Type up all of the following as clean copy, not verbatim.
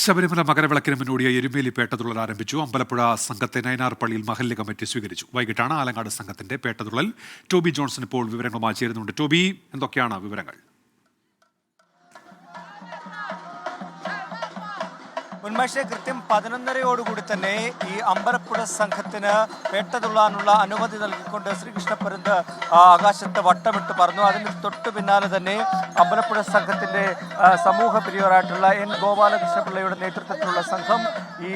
ശബരിമല മകരവിളക്കിന് മുന്നോടിയായി എരുമേലി പേട്ടതുള്ളൽ ആരംഭിച്ചു. അമ്പലപ്പുഴ സംഘത്തെ നയനാർ പള്ളിയിൽ മഹല്ല് കമ്മിറ്റി സ്വീകരിച്ചു. വൈകിട്ടാണ് ആലങ്ങാട് സംഘത്തിന്റെ പേട്ടതുള്ളൽ. ടോബി ജോൺസൺ ഇപ്പോൾ വിവരങ്ങളുമായി ചേരുന്നുണ്ട്. ടോബി, എന്തൊക്കെയാണ് വിവരങ്ങൾ? ഉന്മേഷ കൃത്യം 11:30 തന്നെ ഈ അമ്പലപ്പുഴ സംഘത്തിന് പേട്ടതുള്ളാനുള്ള അനുമതി നൽകിക്കൊണ്ട് ശ്രീകൃഷ്ണപരുന്ത് ആകാശത്ത് വട്ടമിട്ട് പറന്നു. അതിന് തൊട്ടു പിന്നാലെ തന്നെ അമ്പലപ്പുഴ സംഘത്തിന്റെ സമൂഹ പിരിവറായിട്ടുള്ള എൻ ഗോപാലകൃഷ്ണപിള്ളയുടെ നേതൃത്വത്തിലുള്ള സംഘം ഈ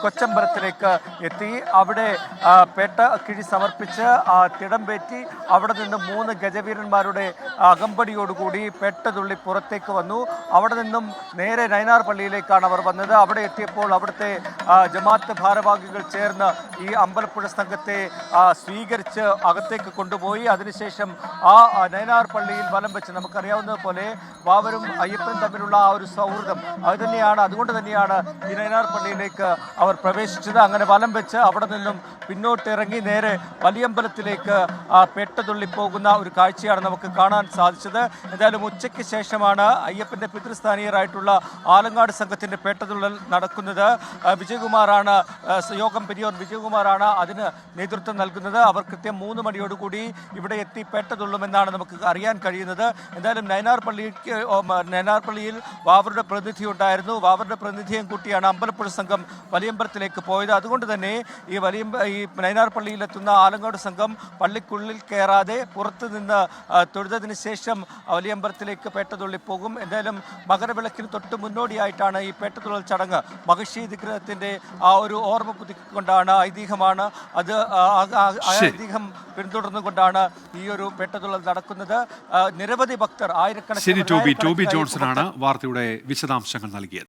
കൊച്ചമ്പലത്തിലേക്ക് എത്തി. അവിടെ പേട്ട കിഴി സമർപ്പിച്ച് തിടംപേറ്റി അവിടെ നിന്ന് 3 ഗജവീരന്മാരുടെ അകമ്പടിയോടുകൂടി പേട്ടതുള്ളി പുറത്തേക്ക് വന്നു. അവിടെ നിന്നും നേരെ നയനാർ പള്ളിയിലേക്കാണ് അവർ വന്നത്. അവിടെ എത്തിയപ്പോൾ അവിടുത്തെ ജമാഅത്ത് ഭാരവാഹികൾ ചേർന്ന് ഈ അമ്പലപ്പുഴ സംഘത്തെ സ്വീകരിച്ച് അകത്തേക്ക് കൊണ്ടുപോയി. അതിനുശേഷം നയനാർ പള്ളിയിൽ വലം വെച്ച്, നമുക്കറിയാവുന്നതുപോലെ വാവരും അയ്യപ്പനും തമ്മിലുള്ള ആ ഒരു സൗഹൃദം അതുകൊണ്ട് തന്നെയാണ് ഈ നയനാർ പള്ളിയിലേക്ക് അവർ പ്രവേശിച്ചത്. അങ്ങനെ വലം വെച്ച് അവിടെ നിന്നും പിന്നോട്ടിറങ്ങി നേരെ വലിയമ്പലത്തിലേക്ക് പേട്ടതുള്ളി പോകുന്ന ഒരു കാഴ്ചയാണ് നമുക്ക് കാണാൻ സാധിച്ചത്. എന്തായാലും ഉച്ചയ്ക്ക് ശേഷമാണ് അയ്യപ്പന്റെ പിതൃസ്ഥാനീയരായിട്ടുള്ള ആലങ്ങാട് സംഘത്തിന്റെ പേട്ടതുള്ളൽ നടക്കുന്നത്. വിജയകുമാറാണ് യോഗം പെരിയോർ വിജയകുമാറാണ് അതിന് നേതൃത്വം നൽകുന്നത്. അവർ കൃത്യം 3 മണിയോടുകൂടി ഇവിടെ എത്തി പേട്ടതുള്ളുമെന്നാണ് നമുക്ക് അറിയാൻ കഴിയുന്നത്. എന്തായാലും നയനാർ പള്ളിയിൽ വാവരുടെ പ്രതിനിധി ഉണ്ടായിരുന്നു. വാവരുടെ പ്രതിനിധിയും കൂട്ടിയാണ് അമ്പലപ്പുഴ സംഘം വലിയമ്പലത്തിലേക്ക് പോയത്. അതുകൊണ്ട് തന്നെ ഈ നയനാർ പള്ളിയിലെത്തുന്ന ആലങ്ങാട് സംഘം പള്ളിക്കുള്ളിൽ കയറാതെ പുറത്തു നിന്ന് തൊഴുതതിന് ശേഷം വലിയമ്പലത്തിലേക്ക് പേട്ടതുള്ളി പോകും. എന്തായാലും മകരവിളക്കിന് തൊട്ട് മുന്നോടിയായിട്ടാണ് ഈ പേട്ടതുള്ളൽ ചടങ്ങ്. മഹിഷി വിഗ്രഹത്തിന്റെ ആ ഒരു ഓർമ്മ പുതുക്കിക്കൊണ്ടാണ്, ഐതിഹ്യമാണ് അത്. ഐതിഹ്യം പിന്തുടർന്നുകൊണ്ടാണ് ഈ ഒരു പേട്ടതുള്ളൽ നടക്കുന്നത്. നിരവധി ഭക്തർ, ആയിരക്കണക്കിന് ടോബി ജോൺസണാണ് വാർത്തയുടെ വിശദാംശങ്ങൾ നൽകിയത്.